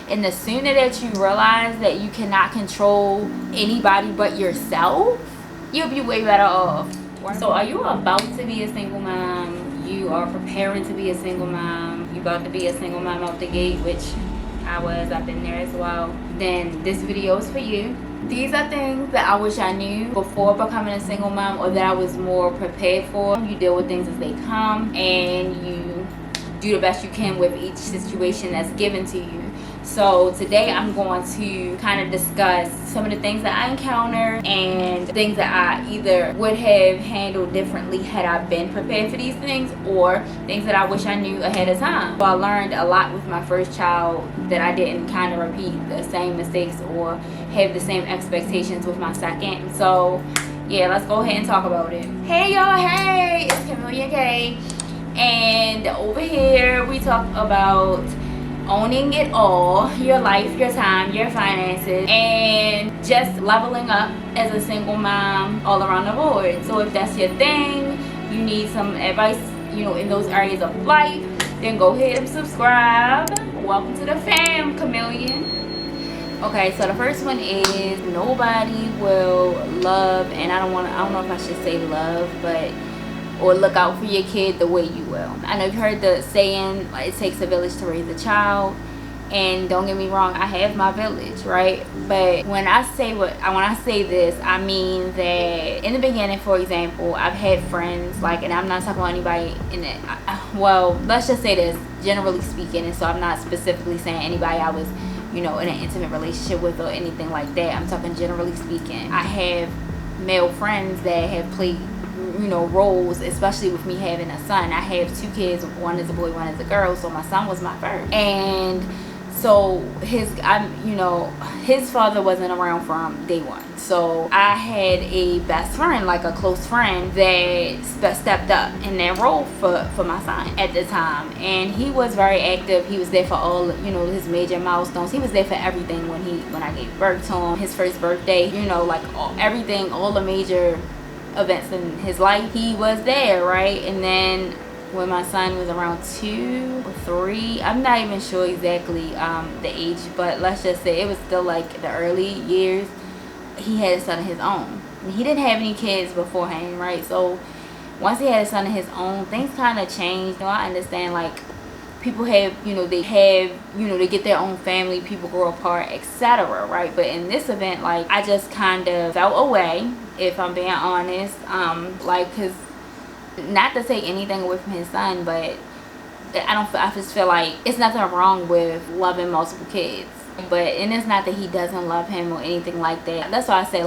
And the sooner that you realize that you cannot control anybody but yourself, you'll be way better off. So are you about to be a single mom? You are preparing to be a single mom. You about to be a single mom out the gate, which I've been there as well. Then this video is for you. These are things that I wish I knew before becoming a single mom, or that I was more prepared for. You deal with things as they come, and you do the best you can with each situation that's given to you. So today I'm going to kind of discuss some of the things that I encountered and things that I either would have handled differently had I been prepared for these things, or things that I wish I knew ahead of time. So I learned a lot with my first child that I didn't kind of repeat the same mistakes or have the same expectations with my second. So yeah, let's go ahead and talk about it. Hey y'all, hey, it's Camelia K, and over here we talk about owning it all, your life, your time, your finances, and just leveling up as a single mom all around the board. So if that's your thing, you need some advice, in those areas of life, then go ahead and subscribe. Welcome to the fam, chameleon. Okay, so the first one is nobody will love, and I don't know if I should say love, but or look out for your kid the way you will. I know you've heard the saying, it takes a village to raise a child, and don't get me wrong, I have my village, right? But when I say this, I mean that in the beginning, for example, I've had friends, and I'm not talking about anybody in it. Well, let's just say this, generally speaking, and so I'm not specifically saying anybody I was, in an intimate relationship with or anything like that. I'm talking generally speaking. I have male friends that have played roles, especially with me having a son. I have two kids, one is a boy, one is a girl, so my son was my first. And so his father wasn't around from day one. So I had a best friend, like a close friend, that stepped up in that role for my son at the time. And he was very active. He was there for all, his major milestones. He was there for everything when I gave birth to him, his first birthday, everything, all the major events in his life, he was there, right? And then when my son was around 2 or 3, I'm not even sure exactly the age, but let's just say it was still the early years, he had a son of his own. And he didn't have any kids beforehand, right? So once he had a son of his own, things kind of changed. I understand people have, they get their own family, people grow apart, etc., right? But in this event, I just kind of felt away, if I'm being honest, because not to take anything away from his son, but I just feel like it's nothing wrong with loving multiple kids, and it's not that he doesn't love him or anything like that. That's why I say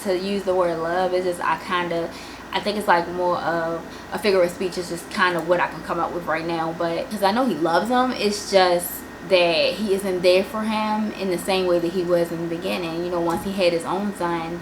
to use the word love is just I think it's more of a figure of speech. Is just kind of what I can come up with right now, but because I know he loves him, it's just that he isn't there for him in the same way that he was in the beginning. Once he had his own son,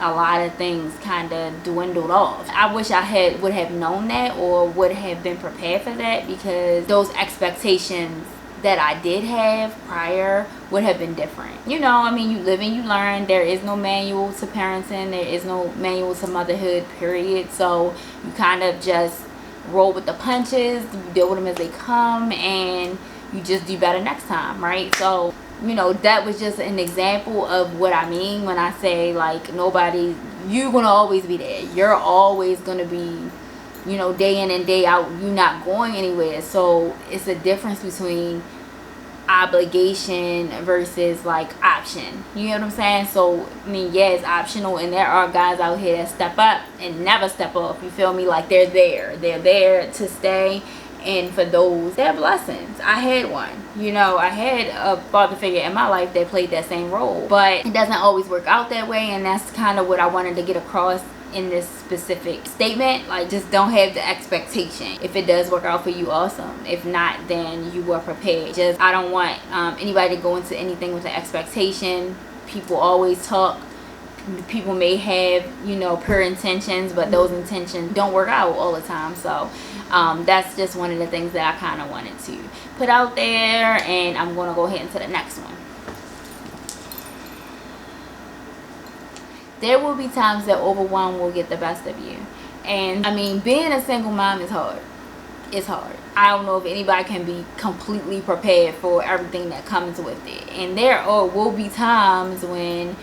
a lot of things kind of dwindled off. I wish I would have known that, or would have been prepared for that, because those expectations that I did have prior would have been different. You live and you learn. There is no manual to parenting. There is no manual to motherhood, period. So you kind of just roll with the punches, you deal with them as they come, and you just do better next time, right? So that was just an example of what I mean when I say nobody, you're gonna always be there. You're always gonna be, day in and day out, you're not going anywhere. So it's a difference between obligation versus option. You know what I'm saying? So yeah, it's optional, and there are guys out here that step up and never step off. You feel me? They're there to stay. And for those, they're blessings. I had one. I had a father figure in my life that played that same role. But it doesn't always work out that way, and that's kind of what I wanted to get across in this specific statement. Just don't have the expectation. If it does work out for you, awesome. If not, then you were prepared. I don't want anybody to go into anything with an expectation. People always talk. People may have pure intentions, but those intentions don't work out all the time. So that's just one of the things that I kind of wanted to put out there, and I'm going to go ahead into the next one. There will be times that overwhelm will get the best of you, and being a single mom is hard. It's hard. I don't know if anybody can be completely prepared for everything that comes with it. And there will be times when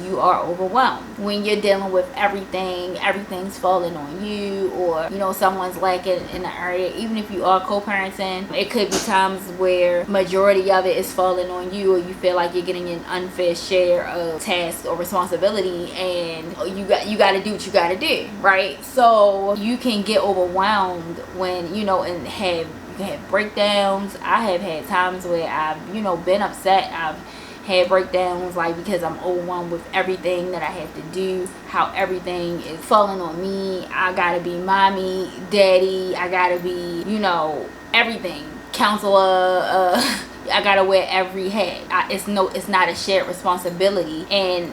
you are overwhelmed, when you're dealing with everything's falling on you, or someone's lacking in the area. Even if you are co-parenting, it could be times where majority of it is falling on you, or you feel like you're getting an unfair share of tasks or responsibility, and you got to do what you got to do, right? So you can get overwhelmed when and you can have breakdowns. I have had times where I've been upset. I've had breakdowns, like, because I'm overwhelmed with everything that I have to do, how everything is falling on me. I gotta be mommy, daddy, I gotta be everything, counselor, I gotta wear every hat. It's not a shared responsibility, and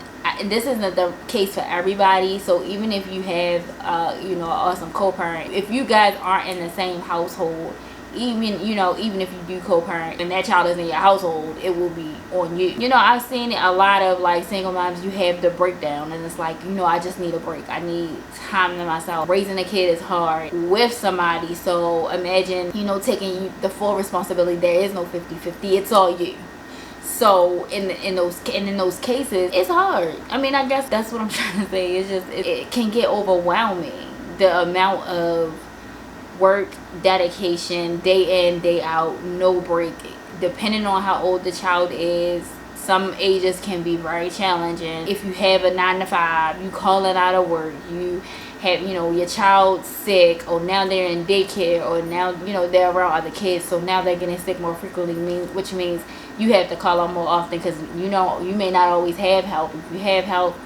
this isn't the case for everybody. So even if you have an awesome co-parent, if you guys aren't in the same household, even if you do co-parent and that child is in your household, it will be on you. I've seen a lot of like single moms, you have the breakdown, and it's like, I just need a break. I need time to myself. Raising a kid is hard with somebody, so imagine taking the full responsibility. There is no 50-50, it's all you. So in those cases, it's hard. I mean, I guess that's what I'm trying to say. It's just it can get overwhelming, the amount of work, dedication, day in, day out, no break. Depending on how old the child is, some ages can be very challenging. If you have a 9-to-5, you calling out of work, you have your child sick, or now they're in daycare, or now they're around other kids, so now they're getting sick more frequently, which means you have to call out more often, because you may not always have help. If you have help,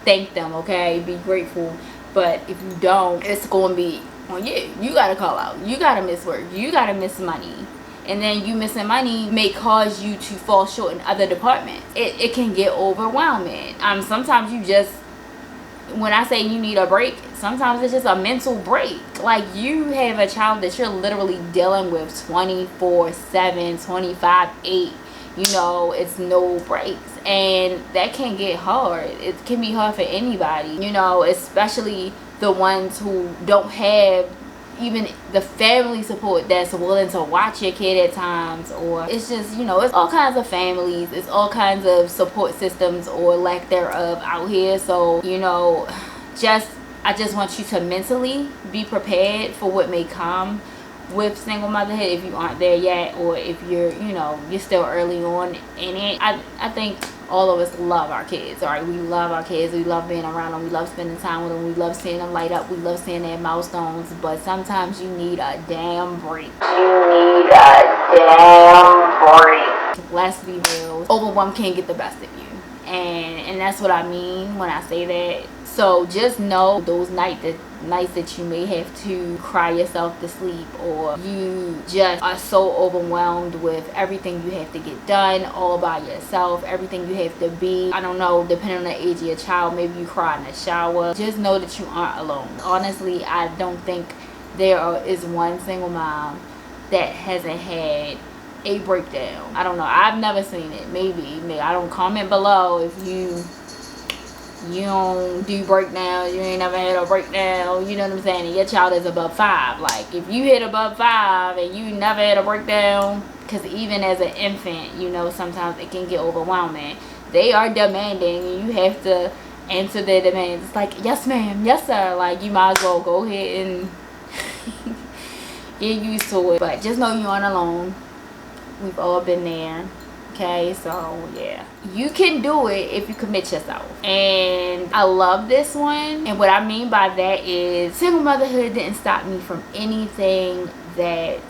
thank them, okay? Be grateful. But if you don't, it's going to be on you. You got to call out. You got to miss work. You got to miss money. And then you missing money may cause you to fall short in other departments. It can get overwhelming. Sometimes you just, when I say you need a break, sometimes it's just a mental break. Like, you have a child that you're literally dealing with 24/7, 25/8. It's no breaks, and that can get hard. It can be hard for anybody, especially the ones who don't have even the family support that's willing to watch your kid at times, or it's just it's all kinds of families, it's all kinds of support systems or lack thereof out here. So I just want you to mentally be prepared for what may come with single motherhood, if you aren't there yet, or if you're you're still early on in it. I think all of us love our kids, all right? We love our kids. We love being around them. We love spending time with them. We love seeing them light up. We love seeing their milestones. But sometimes you need a damn break. Let's be real. Overwhelm can get the best of you, and that's what I mean when I say that. So just know those nights that you may have to cry yourself to sleep, or you just are so overwhelmed with everything you have to get done all by yourself, everything you have to be, I don't know, depending on the age of your child, maybe you cry in the shower. Just know that you aren't alone. Honestly, I don't think there is one single mom that hasn't had a breakdown. I don't know, I've never seen it. Maybe I don't. Comment below if you don't do breakdowns, you ain't never had a breakdown, you know what I'm saying, and your child is above 5. Like, if you hit above 5 and you never had a breakdown, because even as an infant, sometimes it can get overwhelming. They are demanding, and you have to answer their demands. It's like, yes ma'am, yes sir. Like, you might as well go ahead and get used to it. But just know you aren't alone. We've all been there. Okay, so yeah, you can do it if you commit yourself. And I love this one, and what I mean by that is single motherhood didn't stop me from anything that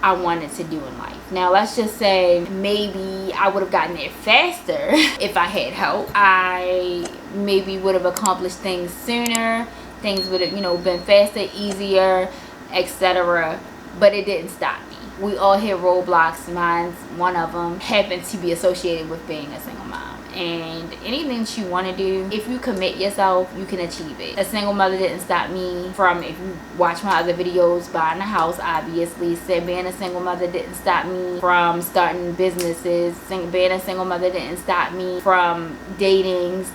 I wanted to do in life. Now, let's just say maybe I would have gotten there faster if I had help. I maybe would have accomplished things sooner. Things would have, been faster, easier, etc. But it didn't stop me. We all hit roadblocks. Mine's one of them. Happened to be associated with being a single mom. and anything that you want to do, if you commit yourself, you can achieve it. A single mother didn't stop me from, if you watch my other videos, buying a house, obviously. Said being a single mother didn't stop me from starting businesses. Being a single mother didn't stop me from dating.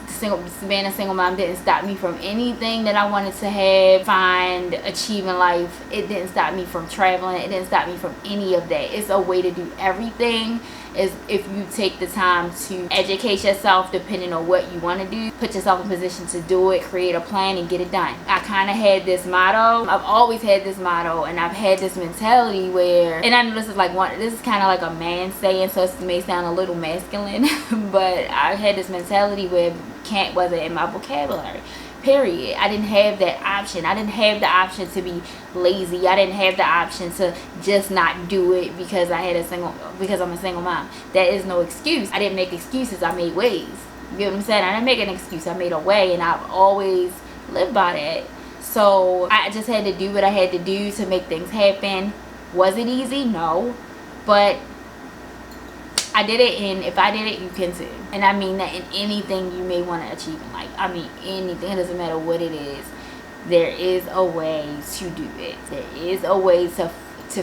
Being a single mom didn't stop me from anything that I wanted to have, find, achieve in life. It didn't stop me from traveling. It didn't stop me from any of that. It's a way to do everything, is if you take the time to educate yourself depending on what you want to do, put yourself in position to do it, create a plan, and get it done. I kind of had this motto. I've always had this motto, and I've had this mentality where, and I know this is kind of like a man saying, so it may sound a little masculine, but I had this mentality where can't wasn't in my vocabulary, period. I didn't have that option. I didn't have the option to be lazy. I didn't have the option to just not do it because I'm a single mom. That is no excuse. I didn't make excuses. I made ways. You get what I'm saying? I didn't make an excuse. I made a way, and I've always lived by that. So I just had to do what I had to do to make things happen. Was it easy? No, but I did it, and if I did it, you can too. And I mean that in anything you may want to achieve in life. I mean anything. It doesn't matter what it is. There is a way to do it. There is a way to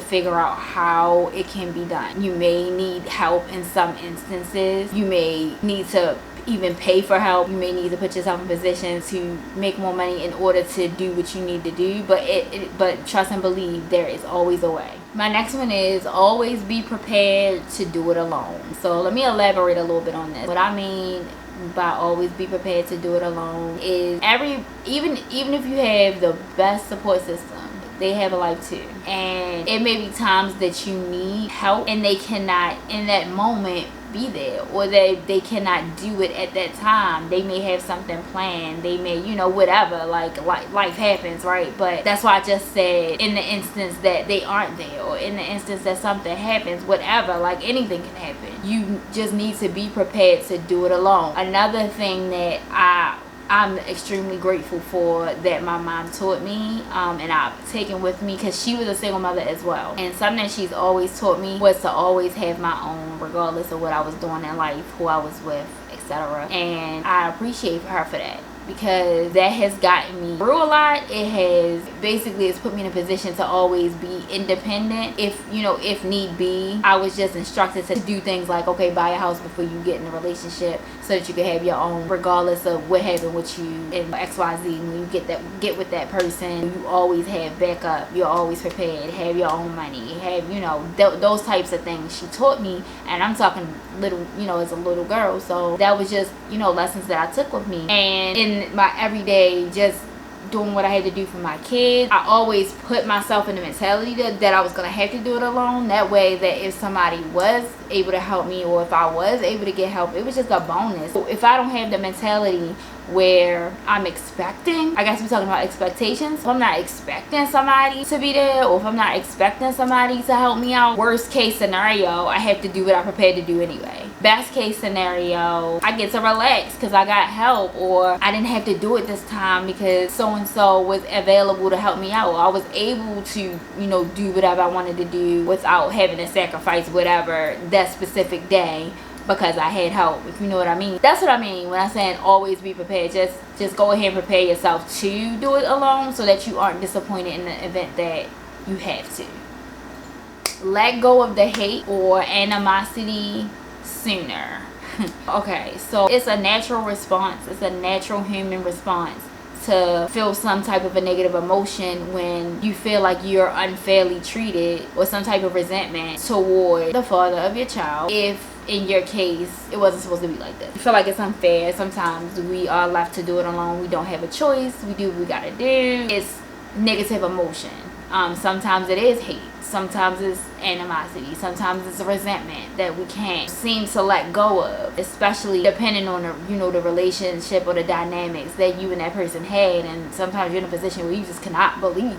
figure out how it can be done. You may need help in some instances. You may need to even pay for help. You may need to put yourself in position to make more money in order to do what you need to do. But trust and believe, there is always a way. My next one is always be prepared to do it alone. So let me elaborate a little bit on this. What I mean by always be prepared to do it alone is even if you have the best support system, they have a life too, and it may be times that you need help and they cannot in that moment be there, or they cannot do it at that time. They may have something planned, they may, whatever, like life happens, right? But that's why I just said in the instance that they aren't there, or in the instance that something happens, whatever, like anything can happen. You just need to be prepared to do it alone. Another thing that I'm extremely grateful for that my mom taught me, and I've taken with me, because she was a single mother as well, and something that she's always taught me was to always have my own, regardless of what I was doing in life, who I was with, etc. And I appreciate her for that, because that has gotten me through a lot. It's put me in a position to always be independent. If need be, I was just instructed to do things like, okay, buy a house before you get in a relationship so that you can have your own, regardless of what happened with you and XYZ. When you get with that person, you always have backup. You're always prepared. Have your own money. Have, those types of things she taught me. And I'm talking little, as a little girl. So that was just, lessons that I took with me. And in my everyday, just doing what I had to do for my kids, I always put myself in the mentality that I was going to have to do it alone. That way that if somebody was able to help me, or if I was able to get help, it was just a bonus. So if I don't have the mentality where I'm expecting, I guess we're talking about expectations. If I'm not expecting somebody to be there, or if I'm not expecting somebody to help me out, worst case scenario, I have to do what I'm prepared to do anyway. Best case scenario, I get to relax because I got help, or I didn't have to do it this time because so-and-so was available to help me out. I was able to, do whatever I wanted to do without having to sacrifice whatever that specific day, because I had help, if you know what I mean. That's what I mean when I'm saying always be prepared. Just go ahead and prepare yourself to do it alone, so that you aren't disappointed in the event that you have to. Let go of the hate or animosity sooner. Okay, so it's a natural response. It's a natural human response to feel some type of a negative emotion when you feel like you're unfairly treated, or some type of resentment toward the father of your child. If in your case it wasn't supposed to be like this, you feel like it's unfair. Sometimes we are left to do it alone. We don't have a choice. We do what we gotta do. It's negative emotion. Sometimes it is hate. Sometimes it's animosity. Sometimes it's a resentment that we can't seem to let go of, especially depending on the relationship or the dynamics that you and that person had. And sometimes you're in a position where you just cannot believe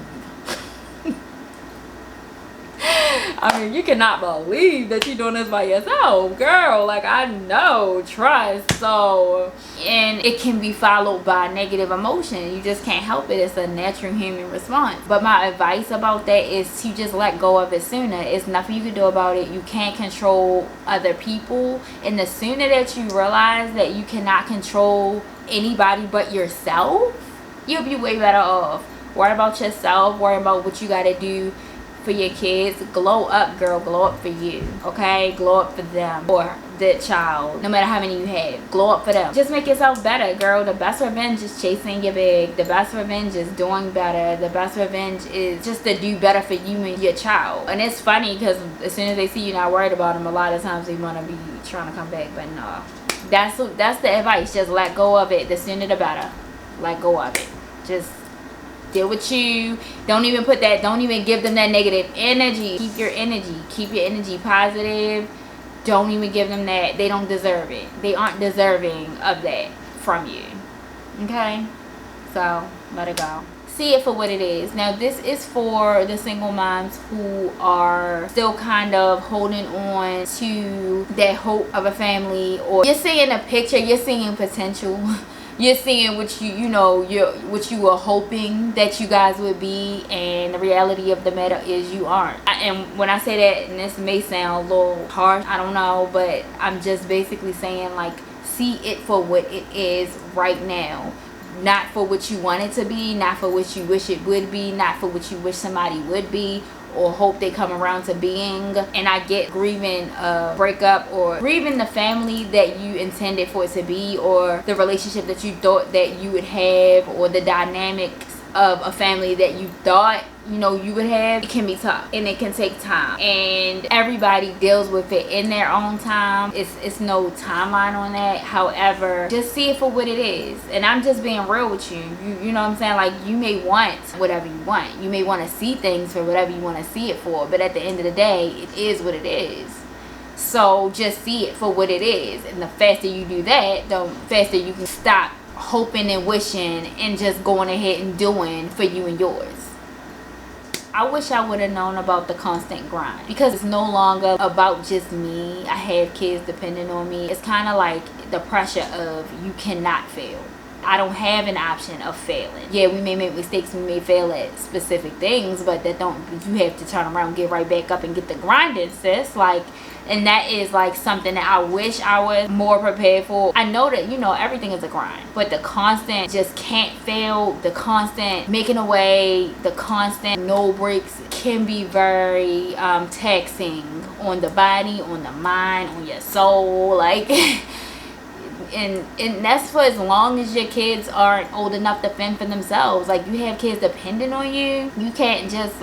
I mean, you cannot believe that you're doing this by yourself, girl. Like, I know, trust. So, and it can be followed by negative emotion. You just can't help it. It's a natural human response. But my advice about that is to just let go of it sooner. It's nothing you can do about it. You can't control other people. And the sooner that you realize that you cannot control anybody but yourself, you'll be way better off. Worry about yourself. Worry about what you got to do for your kids. Glow up, girl. Glow up for you, okay? Glow up for them or that child, no matter how many you have. Glow up for them. Just make yourself better, girl. The best revenge is chasing your bag. The best revenge is doing better. The best revenge is just to do better for you and your child. And it's funny because as soon as they see you not worried about them, a lot of times they want to be trying to come back. But no, that's the advice. Just let go of it. The sooner the better. Let go of it. Just deal with you. Don't even give them that negative energy. Keep your energy positive. Don't even give them that. They don't deserve it. They aren't deserving of that from you, okay? So let it go. See it for what it is. Now this is for the single moms who are still kind of holding on to that hope of a family, or you're seeing a picture, you're seeing potential. You're seeing what what you were hoping that you guys would be, and the reality of the matter is you aren't. And when I say that, and this may sound a little harsh, I don't know, but I'm just basically saying, like, see it for what it is right now. Not for what you want it to be, not for what you wish it would be, not for what you wish somebody would be, or hope they come around to being. And I get grieving a breakup, or grieving the family that you intended for it to be, or the relationship that you thought that you would have, or the dynamics of a family that you thought you would have. It can be tough and it can take time, and everybody deals with it in their own time. It's no timeline on that. However, just see it for what it is. And I'm just being real with you. You know what I'm saying? Like, you may want whatever you want, you may want to see things for whatever you want to see it for, but at the end of the day, it is what it is. So just see it for what it is, and the faster you do that, the faster you can stop hoping and wishing and just going ahead and doing for you and yours. I wish I would have known about the constant grind, because it's no longer about just me. I have kids depending on me. It's kind of like the pressure of you cannot fail. I don't have an option of failing. Yeah, we may make mistakes, we may fail at specific things, but you have to turn around, get right back up and get the grinding, sis. Like, and that is like something that I wish I was more prepared for. I know that everything is a grind, but the constant just can't fail, the constant making a way, the constant no breaks can be very taxing on the body, on the mind, on your soul. Like and that's for as long as your kids aren't old enough to fend for themselves. Like, you have kids depending on you. You can't just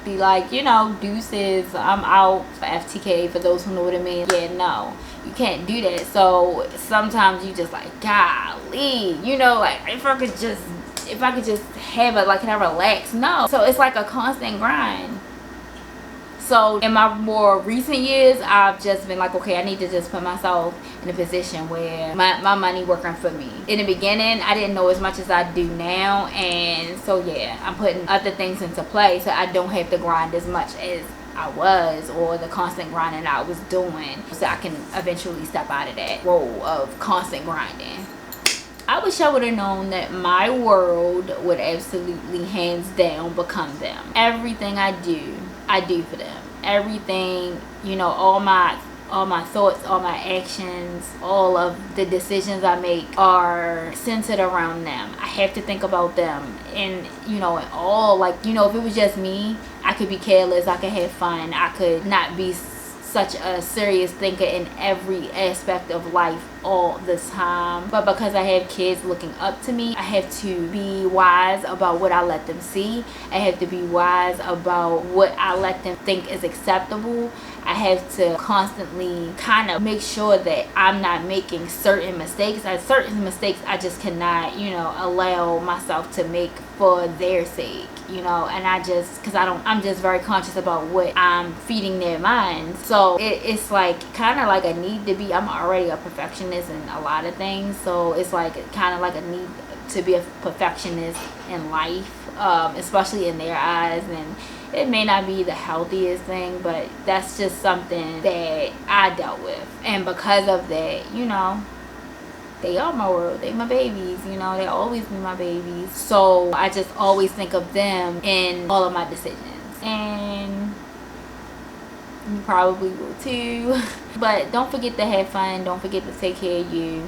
be like, deuces, I'm out, for FTK, for those who know what I mean. Yeah, no, you can't do that. So sometimes you just like, golly, like, if I could just have it, like, can I relax? No. So it's like a constant grind. So in my more recent years, I've just been like, okay, I need to just put myself in a position where my money working for me. In the beginning, I didn't know as much as I do now, and so yeah, I'm putting other things into play so I don't have to grind as much as I was, or the constant grinding I was doing, so I can eventually step out of that role of constant grinding. I wish I would have known that my world would absolutely hands down become them. Everything I do for them. Everything, all my thoughts, all my actions, all of the decisions I make are centered around them. I have to think about them. And if it was just me, I could be careless, I could have fun, I could not be such a serious thinker in every aspect of life all the time. But because I have kids looking up to me, I have to be wise about what I let them see. I have to be wise about what I let them think is acceptable. I have to constantly kind of make sure that I'm not making certain mistakes. Certain mistakes I just cannot, allow myself to make for their sake. And I'm just very conscious about what I'm feeding their minds. So it's like kind of like a need to be, I'm already a perfectionist in a lot of things. So it's like kind of like a need to be a perfectionist in life. especially in their eyes. And it may not be the healthiest thing, but that's just something that I dealt with. And because of that, you know, they are my world. They my babies, you know. They always be my babies. So I just always think of them in all of my decisions. And you probably will too. But don't forget to have fun. Don't forget to take care of you.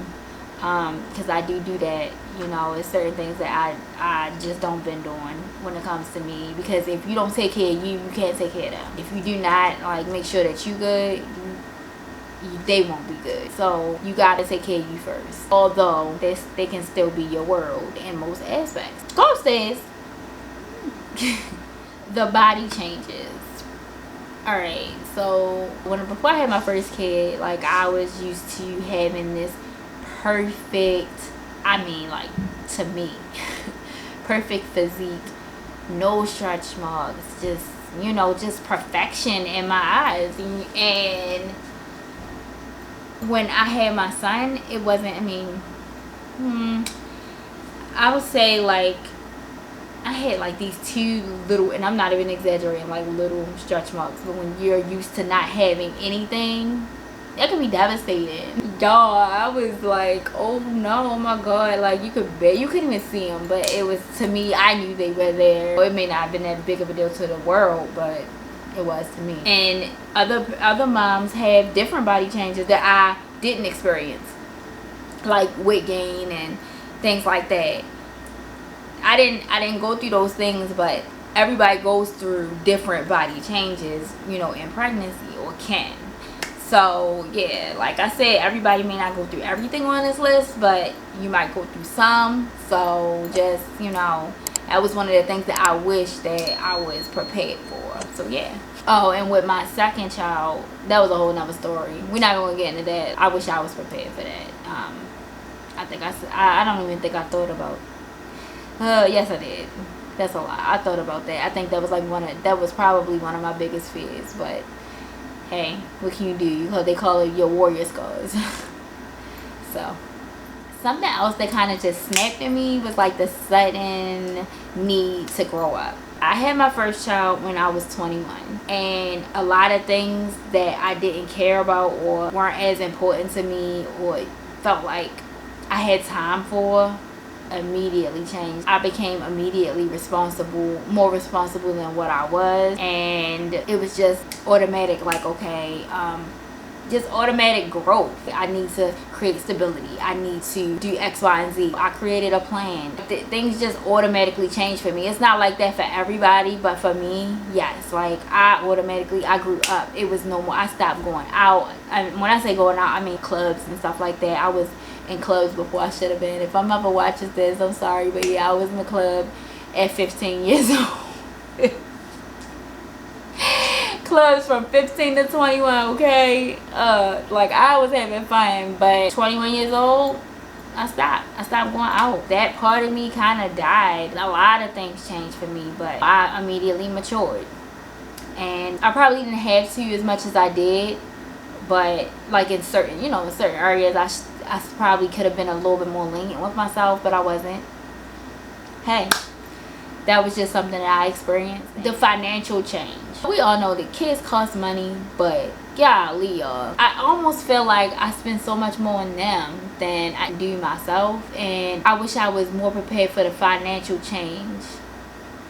Because I do that. You know, it's certain things that I just don't bend on when it comes to me. Because if you don't take care of you, you can't take care of them. If you do not, like, make sure that you good, they won't be good. So you gotta take care of you first. Although they can still be your world in most aspects. Go upstairs. The body changes. Alright, so before I had my first kid, like, I was used to having this perfect, I mean, like, to me, perfect physique, no stretch marks, just, you know, just perfection in my eyes. And when I had my son, it wasn't, I mean, I would say, like, I had like these two little, and I'm not even exaggerating, like little stretch marks. But when you're used to not having anything, that can be devastating. Y'all, I was like, oh no, oh my god, like you couldn't even see them. But it was, to me, I knew they were there. It may not have been that big of a deal to the world, but it was to me. And other moms have different body changes that I didn't experience, like weight gain and things like that. I didn't go through those things, but everybody goes through different body changes, you know, in pregnancy, or can. So yeah, like I said, everybody may not go through everything on this list, but you might go through some. So just, you know, that was one of the things that I wish that I was prepared for. So yeah. Oh, and with my second child, that was a whole nother story. We're not going to get into that. I wish I was prepared for that. I don't even think I thought about. Yes, I did. That's a lie. I thought about that. I think that was like that was probably one of my biggest fears. But hey, what can you do? They call it your warrior scars. So something else that kind of just snapped at me was like the sudden need to grow up. I had my first child when I was 21, and a lot of things that I didn't care about or weren't as important to me or felt like I had time for immediately changed. I became immediately more responsible than what I was, and it was just automatic, like, okay, just automatic growth. I need to create stability. I need to do X, Y, and Z. I created a plan. Things just automatically change for me. It's not like that for everybody, but for me, yes. Like, I grew up. It was no more. I stopped going out. When I say going out, I mean clubs and stuff like that. I was in clubs before I should have been. If my mother watches this, I'm sorry, but yeah, I was in the club at 15 years old. Clubs from 15 to 21, okay? Like, I was having fun, but 21 years old, I stopped going out. That part of me kind of died. A lot of things changed for me, but I immediately matured, and I probably didn't have to as much as I did, but like in certain areas, I probably could have been a little bit more lenient with myself, but I wasn't. Hey, that was just something that I experienced. The financial change. We all know that kids cost money, but golly, y'all, I almost feel like I spend so much more on them than I do myself, and I wish I was more prepared for the financial change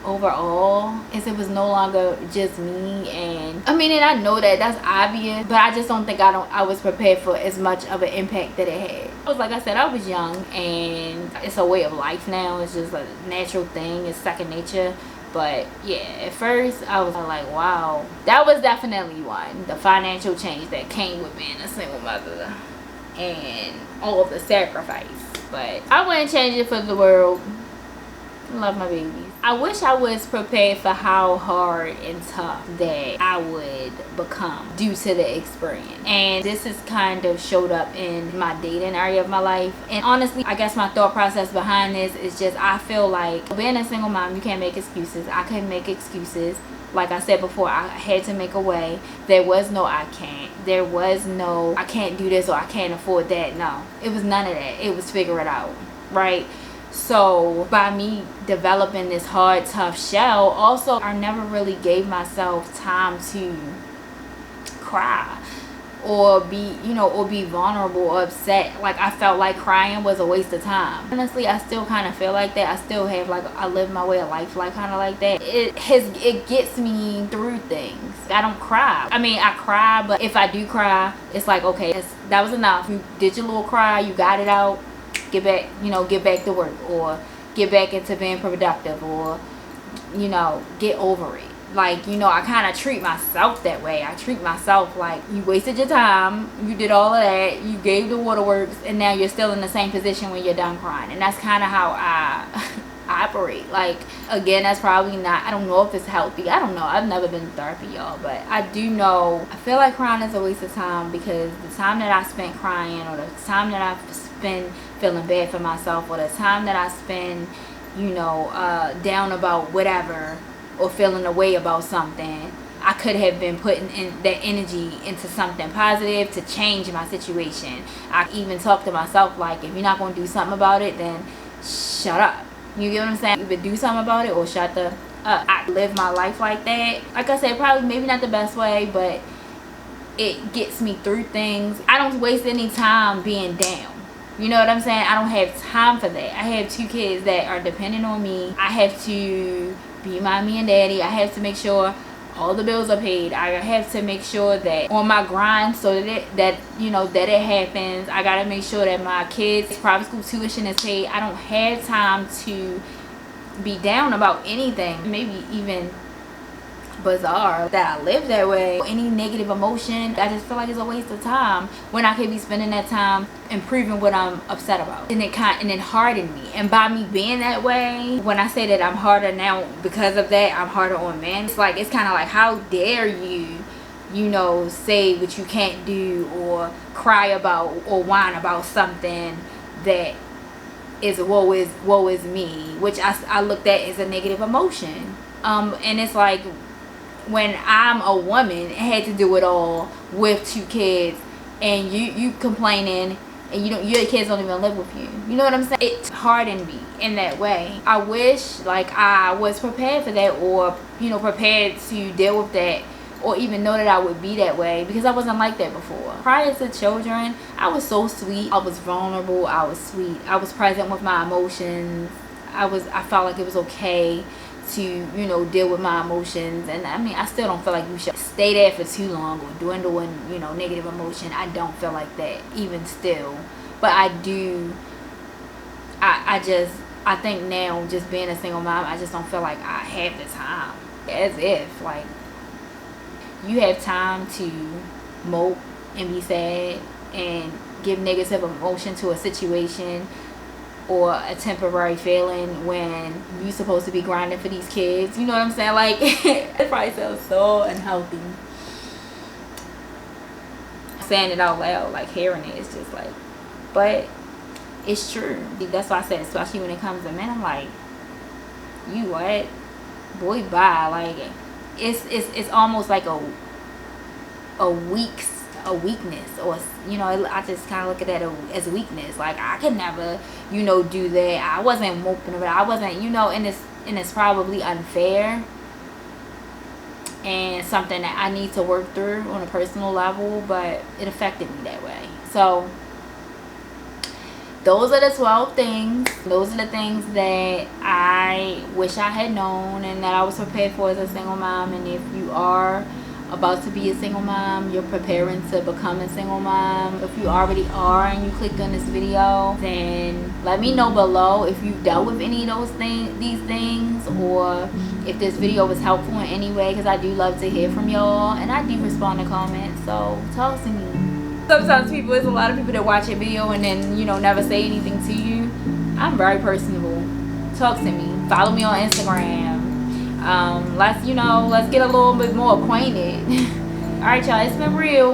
overall, as it was no longer just me. And I mean, and I know that that's obvious, but I just don't think I was prepared for as much of an impact that it had. I was, like I said, I was young, and it's a way of life now. It's just a natural thing. It's second nature. But yeah, at first I was like, wow, that was definitely one. The financial change that came with being a single mother and all of the sacrifice. But I wouldn't change it for the world. I love my babies. I wish I was prepared for how hard and tough that I would become due to the experience. And this has kind of showed up in my dating area of my life. And honestly, I guess my thought process behind this is just, I feel like being a single mom, you can't make excuses. I couldn't make excuses. Like I said before, I had to make a way. There was no I can't. There was no I can't do this or I can't afford that. No, it was none of that. It was figure it out, right? So by me developing this hard, tough shell, also I never really gave myself time to cry or be, you know, or be vulnerable or upset. Like, I felt like crying was a waste of time. Honestly, I still kind of feel like that. I still have, like, I live my way of life like kind of like that. It gets me through things. I don't cry. I mean, I cry, but if I do cry, it's like, okay, that was enough. You did your little cry, you got it out, get back, you know, get back to work, or get back into being productive, or, you know, get over it. Like, you know, I kind of treat myself that way. I treat myself like, you wasted your time, you did all of that, you gave the waterworks, and now you're still in the same position when you're done crying. And that's kind of how I operate. Like, again, that's probably not, I don't know if it's healthy. I don't know. I've never been in therapy, y'all, but I do know, I feel like crying is a waste of time, because the time that I spent crying, or the time that I spend feeling bad for myself, or the time that I spend, you know, down about whatever, or feeling a way about something, I could have been putting in that energy into something positive to change my situation. I even talk to myself like, if you're not going to do something about it, then shut up. You get what I'm saying? Either do something about it or shut the up. I live my life like that. Like I said, probably maybe not the best way, but it gets me through things. I don't waste any time being down. You know what I'm saying? I don't have time for that. I have 2 kids that are dependent on me. I have to be mommy and daddy. I have to make sure all the bills are paid. I have to make sure that on my grind, so that you know, that it happens. I gotta make sure that my kids' private school tuition is paid. I don't have time to be down about anything. Maybe even bizarre that I live that way. Any negative emotion, I just feel like it's a waste of time when I could be spending that time improving what I'm upset about. And it hardened me. And by me being that way, when I say that I'm harder now because of that, I'm harder on men, it's like, it's kind of like, how dare you, you know, say what you can't do, or cry about or whine about something that is woe is me, which I looked at as a negative emotion. And it's like, when I'm a woman and had to do it all with 2 kids, and you complaining, and your kids don't even live with you. You know what I'm saying? It hardened me in that way. I wish like I was prepared for that, or, you know, prepared to deal with that, or even know that I would be that way, because I wasn't like that before. Prior to children, I was so sweet. I was vulnerable. I was sweet. I was present with my emotions. I felt like it was okay to, you know, deal with my emotions. And I mean, I still don't feel like you should stay there for too long or dwindling, you know, negative emotion. I don't feel like that even still, but I do. I think now, just being a single mom, I just don't feel like I have the time. As if like you have time to mope and be sad and give negative emotion to a situation or a temporary feeling when you're supposed to be grinding for these kids. You know what I'm saying? Like, it probably sounds so unhealthy saying it out loud, like hearing it, it's just like, but it's true. That's why I said, especially when it comes to men, I'm like, you what? Boy, bye. Like, it's almost like a weakness, or, you know, I just kind of look at that as weakness. Like, I could never, you know, do that. I wasn't moping about it. I wasn't, you know, and it's probably unfair and something that I need to work through on a personal level, but it affected me that way. So those are the 12 things. Those are the things that I wish I had known and that I was prepared for as a single mom. And if you are about to be a single mom, you're preparing to become a single mom, if you already are and you clicked on this video, then let me know below if you've dealt with any of these things, or if this video was helpful in any way, because I do love to hear from y'all and I do respond to comments. So talk to me. Sometimes there's a lot of people that watch a video and then, you know, never say anything to you. I'm very personable. Talk to me. Follow me on Instagram. Let's get a little bit more acquainted. All right, y'all, it's been real.